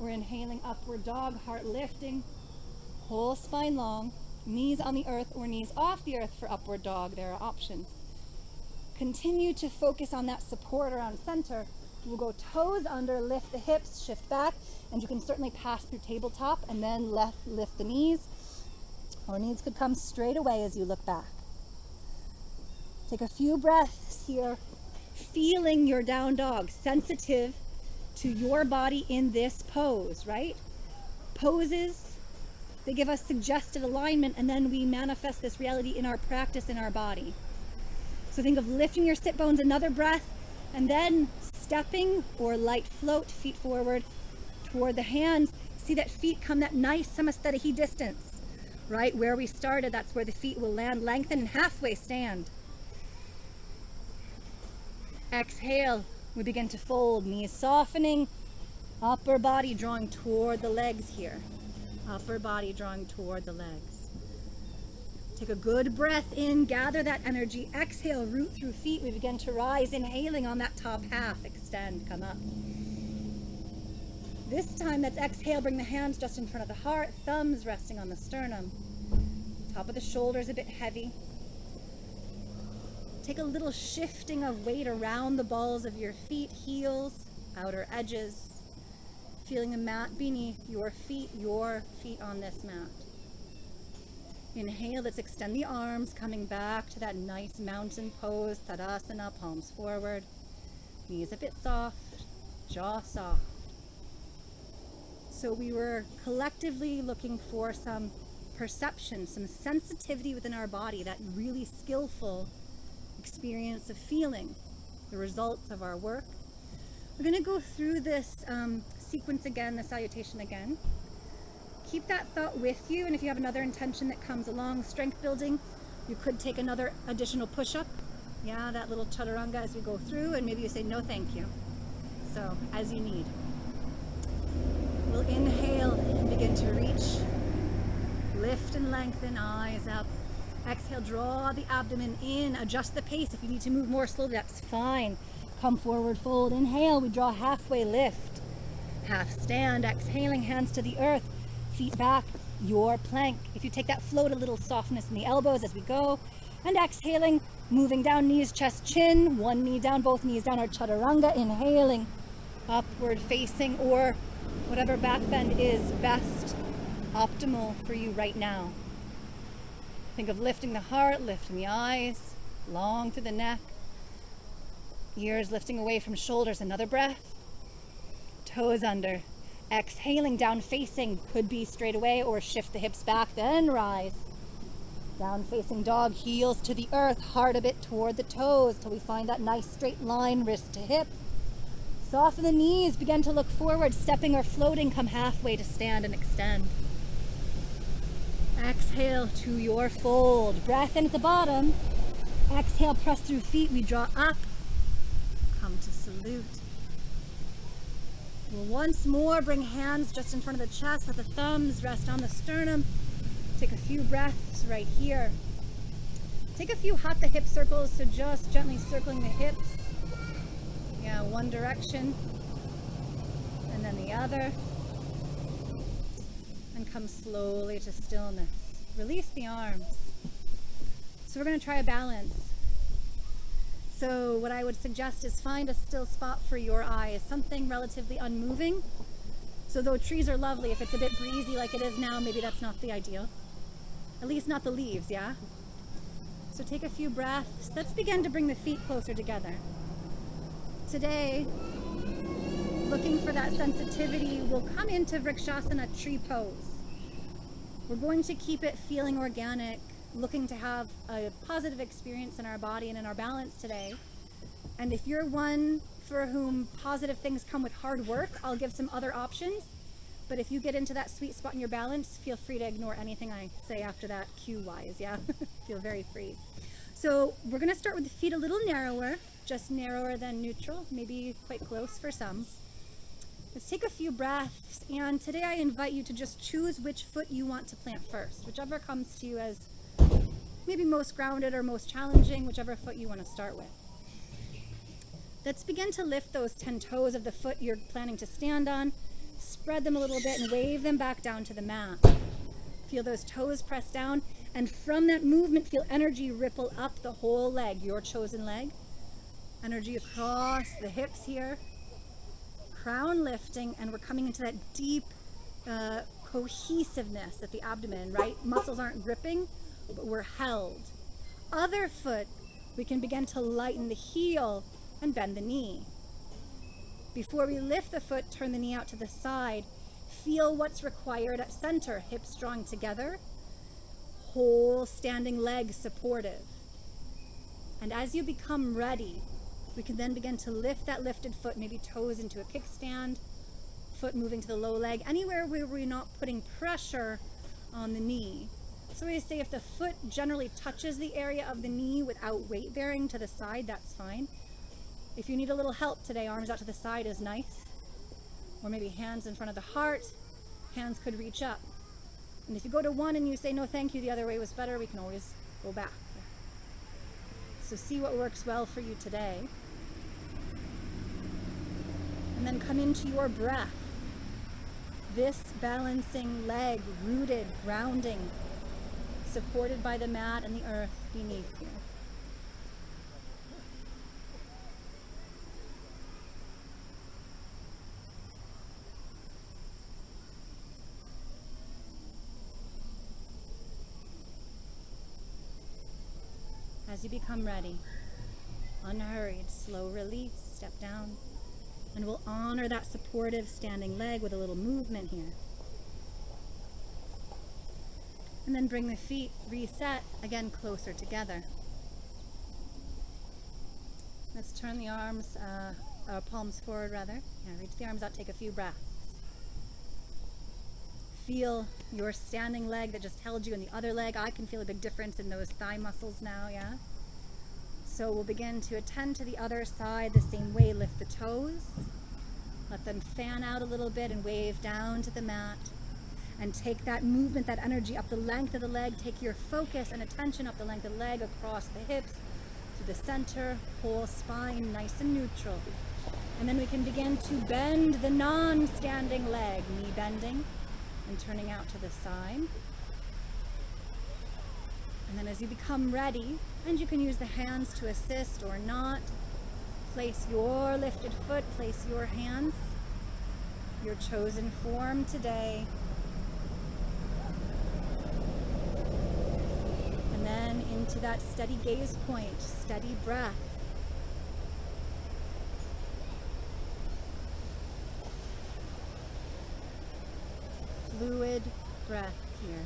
We're inhaling upward dog, heart lifting, whole spine long, knees on the earth or knees off the earth for upward dog. There are options. Continue to focus on that support around center. We'll go toes under, lift the hips, shift back, and you can certainly pass through tabletop and then lift the knees. Or knees could come straight away as you look back. Take a few breaths here, feeling your down dog, sensitive to your body in this pose, right? Poses, they give us suggested alignment, and then we manifest this reality in our practice in our body. So think of lifting your sit bones, another breath, and then stepping or light float, feet forward toward the hands. See that feet come that nice samasthetihi distance, right? Where we started, that's where the feet will land, lengthen, and halfway stand. Exhale, we begin to fold, knees softening, upper body drawing toward the legs here. Upper body drawing toward the legs. Take a good breath in, gather that energy. Exhale, root through feet. We begin to rise, inhaling on that top half. Extend, come up. This time, let's exhale, bring the hands just in front of the heart, thumbs resting on the sternum. Top of the shoulders a bit heavy. Take a little shifting of weight around the balls of your feet, heels, outer edges. Feeling the mat beneath your feet on this mat. Inhale, let's extend the arms, coming back to that nice mountain pose, Tadasana, palms forward. Knees a bit soft, jaw soft. So we were collectively looking for some perception, some sensitivity within our body, that really skillful experience of feeling the results of our work. We're going to go through this sequence again, the salutation again. Keep that thought with you, and if you have another intention that comes along, strength building, you could take another additional push-up. Yeah, that little chaturanga as we go through, and maybe you say, no thank you. So, as you need. We'll inhale and begin to reach. Lift and lengthen, eyes up. Exhale, draw the abdomen in, adjust the pace. If you need to move more slowly, that's fine. Come forward, fold. Inhale, we draw halfway lift. Half stand, exhaling, hands to the earth. Feet back, your plank. If you take that float, a little softness in the elbows as we go. And exhaling, moving down, knees, chest, chin. One knee down, both knees down, our chaturanga. Inhaling, upward facing, or whatever back bend is best, optimal for you right now. Think of lifting the heart, lifting the eyes, long through the neck. Ears lifting away from shoulders. Another breath. Toes under. Exhaling, down facing, could be straight away or shift the hips back, then rise. Down facing dog, heels to the earth, heart a bit toward the toes till we find that nice straight line, wrist to hip. Soften the knees, begin to look forward, stepping or floating, come halfway to stand and extend. Exhale to your fold. Breath in at the bottom. Exhale, press through feet, we draw up. Come to salute. We'll once more bring hands just in front of the chest, let the thumbs rest on the sternum. Take a few breaths right here. Take a few hatha hip circles, so just gently circling the hips. Yeah, one direction, and then the other. And come slowly to stillness. Release the arms. So we're going to try a balance. So what I would suggest is find a still spot for your eyes, something relatively unmoving. So though trees are lovely, if it's a bit breezy like it is now, maybe that's not the ideal. At least not the leaves, yeah? So take a few breaths. Let's begin to bring the feet closer together. Today, looking for that sensitivity, we'll come into Rakshasana tree pose. We're going to keep it feeling organic, looking to have a positive experience in our body and in our balance today. And if you're one for whom positive things come with hard work, I'll give some other options. But if you get into that sweet spot in your balance, feel free to ignore anything I say after that cue-wise, yeah? Feel very free. So we're gonna start with the feet a little narrower, just narrower than neutral, maybe quite close for some. Let's take a few breaths, and today I invite you to just choose which foot you want to plant first, whichever comes to you as maybe most grounded or most challenging, whichever foot you want to start with. Let's begin to lift those 10 toes of the foot you're planning to stand on, spread them a little bit and wave them back down to the mat. Feel those toes press down, and from that movement, feel energy ripple up the whole leg, your chosen leg. Energy across the hips here. Crown lifting, and we're coming into that deep cohesiveness at the abdomen, right? Muscles aren't gripping, but we're held. Other foot, we can begin to lighten the heel and bend the knee. Before we lift the foot, turn the knee out to the side. Feel what's required at center, hips drawing together, whole standing leg supportive. And as you become ready, we can then begin to lift that lifted foot, maybe toes into a kickstand, foot moving to the low leg, anywhere where we're not putting pressure on the knee. So we say if the foot generally touches the area of the knee without weight bearing to the side, that's fine. If you need a little help today, arms out to the side is nice. Or maybe hands in front of the heart, hands could reach up. And if you go to one and you say, no, thank you, the other way was better, we can always go back. So see what works well for you today. And then come into your breath. This balancing leg, rooted, grounding, supported by the mat and the earth beneath you. As you become ready, unhurried, slow release, step down, and we'll honor that supportive standing leg with a little movement here. And then bring the feet, reset, again closer together. Let's turn the arms, palms forward rather. Yeah, reach the arms out, take a few breaths. Feel your standing leg that just held you in the other leg. I can feel a big difference in those thigh muscles now, yeah? So we'll begin to attend to the other side the same way. Lift the toes. Let them fan out a little bit and wave down to the mat. And take that movement, that energy up the length of the leg. Take your focus and attention up the length of the leg, across the hips, to the center, whole spine, nice and neutral. And then we can begin to bend the non-standing leg, knee bending and turning out to the side. And then as you become ready, and you can use the hands to assist or not, place your lifted foot, place your hands, your chosen form today. And then into that steady gaze point, steady breath. Fluid breath here.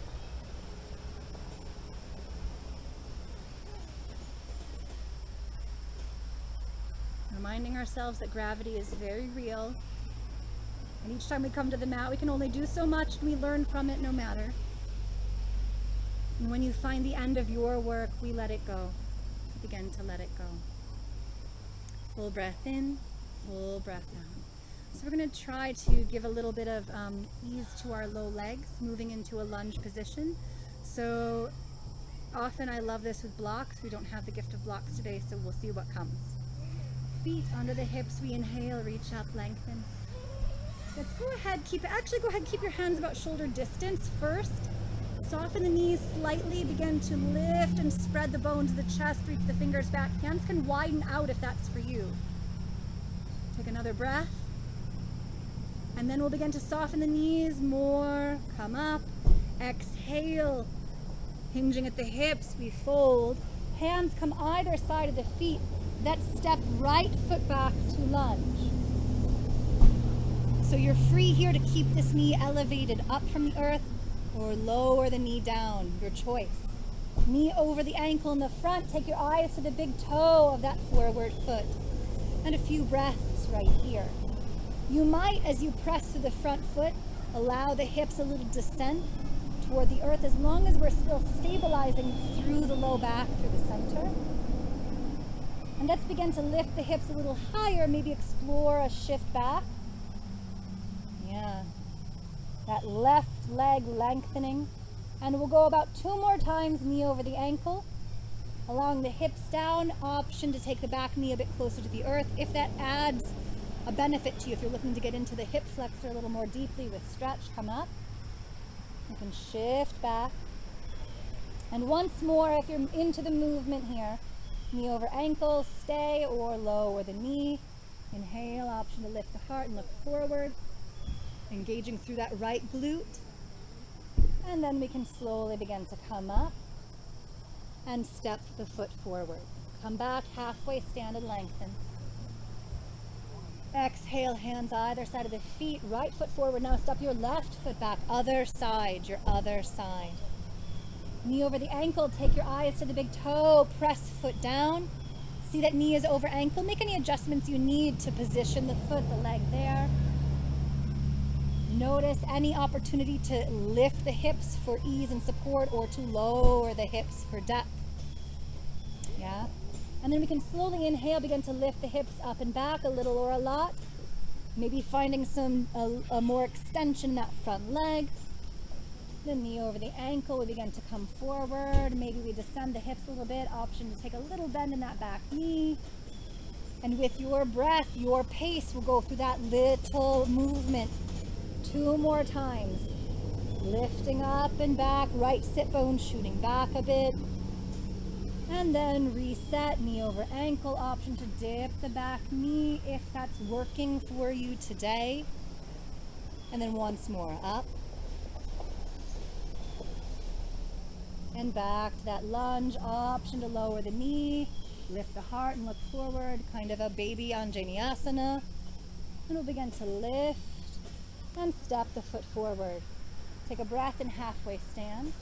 Reminding ourselves that gravity is very real. And each time we come to the mat, we can only do so much, and we learn from it no matter. And when you find the end of your work, we let it go. Begin to let it go. Full breath in, full breath out. So we're going to try to give a little bit of ease to our low legs, moving into a lunge position. So often I love this with blocks. We don't have the gift of blocks today, so we'll see what comes. Feet under the hips, we inhale, reach up, lengthen. Let's go ahead, keep your hands about shoulder distance first. Soften the knees slightly, begin to lift and spread the bones of the chest, reach the fingers back. Hands can widen out if that's for you. Take another breath. And then we'll begin to soften the knees more, come up, exhale. Hinging at the hips, we fold. Hands come either side of the feet. Let's step right foot back to lunge. So you're free here to keep this knee elevated up from the earth or lower the knee down, your choice. Knee over the ankle in the front, take your eyes to the big toe of that forward foot. And a few breaths right here. You might, as you press to the front foot, allow the hips a little descent toward the earth, as long as we're still stabilizing through the low back, through the center. And let's begin to lift the hips a little higher, maybe explore a shift back. Yeah. That left leg lengthening. And we'll go about 2 more times, knee over the ankle. Allowing the hips down, option to take the back knee a bit closer to the earth, if that adds a benefit to you. If you're looking to get into the hip flexor a little more deeply with stretch, come up. You can shift back. And once more, if you're into the movement here, knee over ankle, stay or lower the knee. Inhale, option to lift the heart and look forward. Engaging through that right glute. And then we can slowly begin to come up and step the foot forward. Come back, halfway stand and lengthen. Exhale, hands either side of the feet, right foot forward. Now step your left foot back, other side, your other side. Knee over the ankle, take your eyes to the big toe, press foot down. See that knee is over ankle. Make any adjustments you need to position the foot, the leg there. Notice any opportunity to lift the hips for ease and support or to lower the hips for depth. Yeah. And then we can slowly inhale, begin to lift the hips up and back a little or a lot. Maybe finding a more extension in that front leg. The knee over the ankle, we begin to come forward. Maybe we descend the hips a little bit. Option to take a little bend in that back knee. And with your breath, your pace will go through that little movement 2 more times. Lifting up and back, right sit bone shooting back a bit. And then reset, knee over ankle. Option to dip the back knee if that's working for you today. And then once more, up. And back to that lunge. Option to lower the knee. Lift the heart and look forward, kind of a baby Anjaneyasana. And we'll begin to lift and step the foot forward. Take a breath in halfway stand.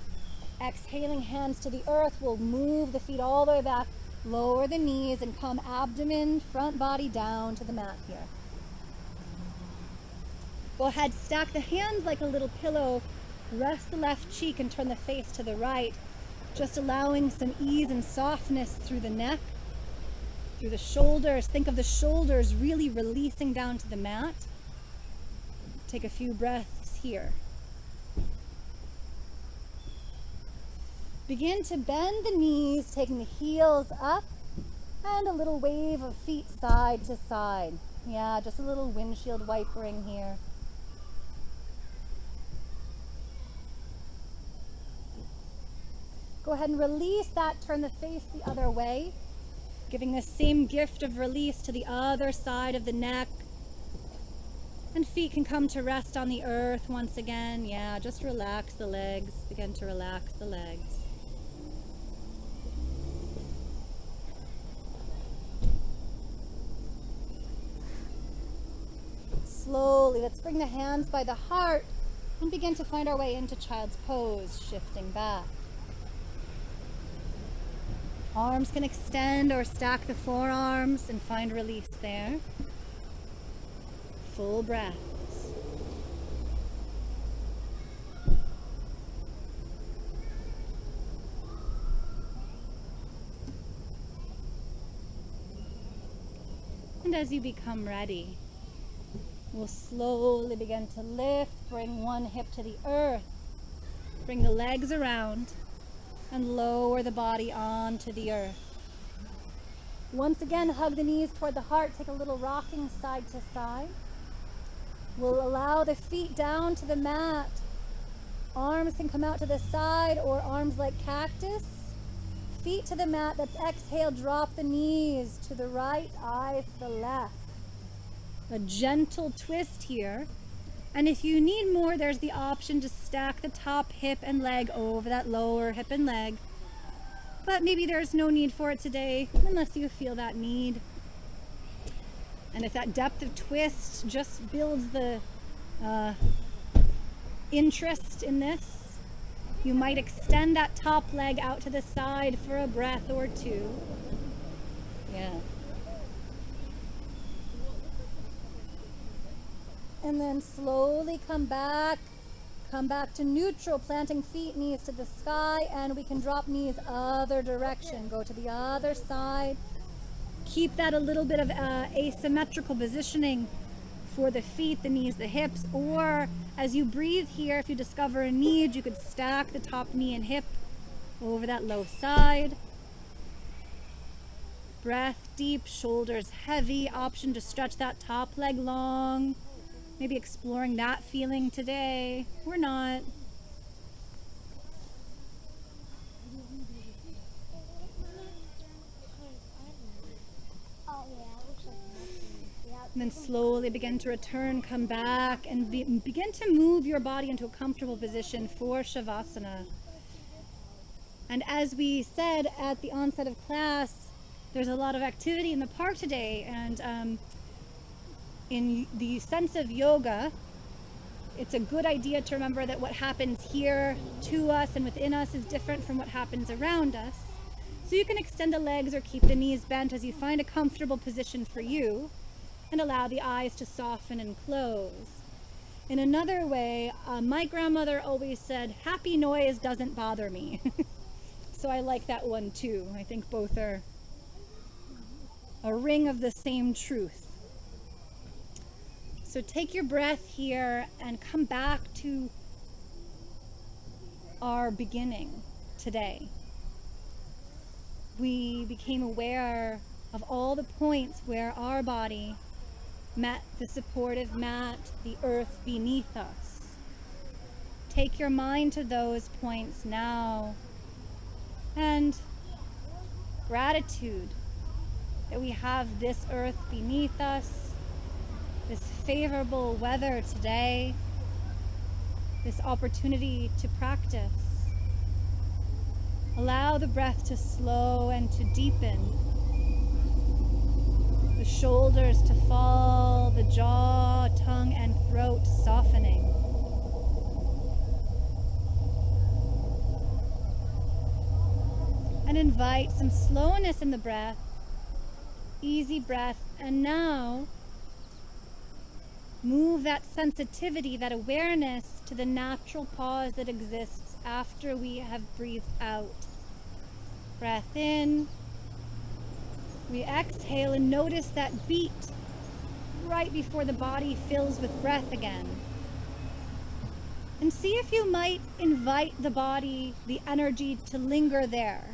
Exhaling, hands to the earth. We'll move the feet all the way back. Lower the knees and come abdomen, front body down to the mat here. Go ahead, stack the hands like a little pillow. Rest the left cheek and turn the face to the right. Just allowing some ease and softness through the neck, through the shoulders. Think of the shoulders really releasing down to the mat. Take a few breaths here. Begin to bend the knees, taking the heels up, and a little wave of feet side to side. Yeah, just a little windshield wipering here. Go ahead and release that, turn the face the other way, giving the same gift of release to the other side of the neck. And feet can come to rest on the earth once again. Yeah, just relax the legs, begin to relax the legs. Slowly, let's bring the hands by the heart and begin to find our way into child's pose, shifting back. Arms can extend or stack the forearms and find release there. Full breaths. And as you become ready, we'll slowly begin to lift, bring one hip to the earth, bring the legs around, and lower the body onto the earth. Once again, hug the knees toward the heart, take a little rocking side to side. We'll allow the feet down to the mat. Arms can come out to the side or arms like cactus. Feet to the mat, let's exhale, drop the knees to the right, eyes to the left. A gentle twist here. And if you need more, there's the option to stack the top hip and leg over that lower hip and leg. But maybe there's no need for it today, unless you feel that need. And if that depth of twist just builds the interest in this, you might extend that top leg out to the side for a breath or two. Yeah. And then slowly come back to neutral, planting feet, knees to the sky, and we can drop knees other direction. Go to the other side. Keep that a little bit of asymmetrical positioning for the feet, the knees, the hips, or as you breathe here, if you discover a need, you could stack the top knee and hip over that low side. Breath deep, shoulders heavy, option to stretch that top leg long. Maybe exploring that feeling today, or not. And then slowly begin to return, come back, and begin to move your body into a comfortable position for Savasana. And as we said at the onset of class, there's a lot of activity in the park today, and in the sense of yoga, it's a good idea to remember that what happens here to us and within us is different from what happens around us. So you can extend the legs or keep the knees bent as you find a comfortable position for you, and allow the eyes to soften and close. In another way, my grandmother always said, happy noise doesn't bother me. So I like that one too. I think both are a ring of the same truth. So take your breath here and come back to our beginning today. We became aware of all the points where our body met the supportive mat, the earth beneath us. Take your mind to those points now, and gratitude that we have this earth beneath us, this favorable weather today, this opportunity to practice. Allow the breath to slow and to deepen. The shoulders to fall, the jaw, tongue, and throat softening. And invite some slowness in the breath, easy breath, and now move that sensitivity, that awareness to the natural pause that exists after we have breathed out. Breath in. We exhale and notice that beat right before the body fills with breath again. And see if you might invite the body, the energy to linger there,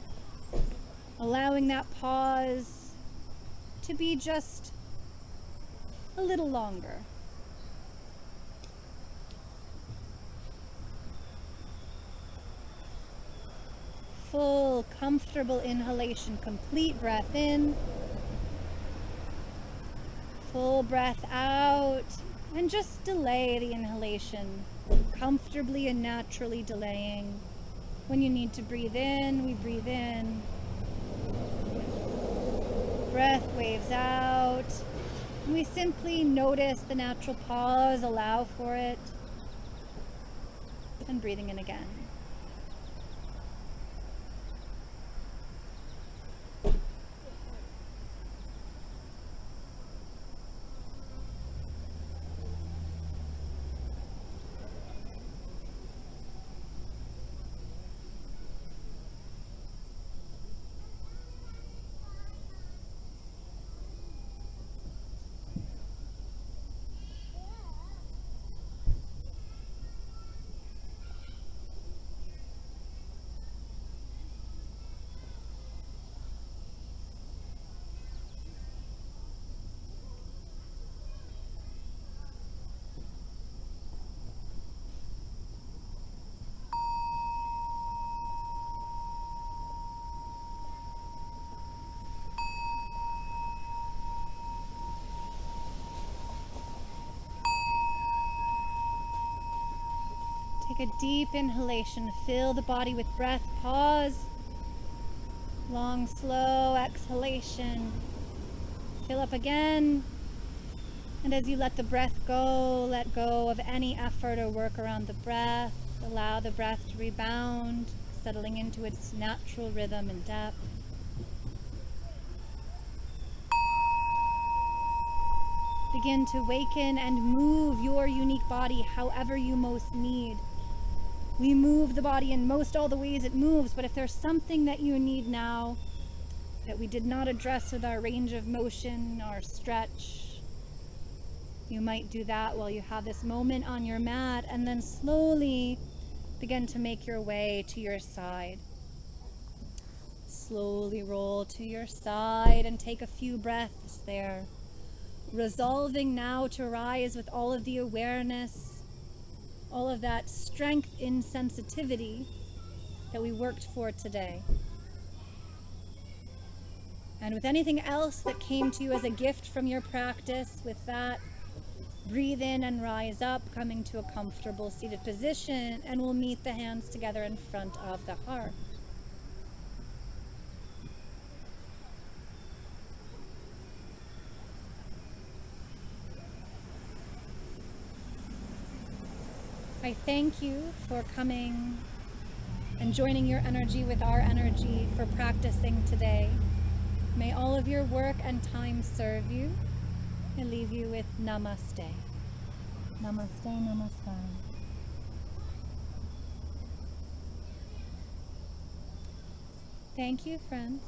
allowing that pause to be just a little longer. Full, comfortable inhalation, complete breath in. Full breath out, and just delay the inhalation, comfortably and naturally delaying. When you need to breathe in, we breathe in. Breath waves out. And we simply notice the natural pause, allow for it, and breathing in again. Take a deep inhalation, fill the body with breath, pause. Long, slow exhalation. Fill up again. And as you let the breath go, let go of any effort or work around the breath. Allow the breath to rebound, settling into its natural rhythm and depth. Begin to waken and move your unique body however you most need. We move the body in most all the ways it moves, but if there's something that you need now that we did not address with our range of motion or stretch, you might do that while you have this moment on your mat, and then slowly begin to make your way to your side. Slowly roll to your side and take a few breaths there. Resolving now to rise with all of the awareness, all of that strength in sensitivity that we worked for today. And with anything else that came to you as a gift from your practice, with that, breathe in and rise up, coming to a comfortable seated position, and we'll meet the hands together in front of the heart. I thank you for coming and joining your energy with our energy for practicing today. May all of your work and time serve you. I leave you with namaste. Namaste, namaste. Thank you, friends.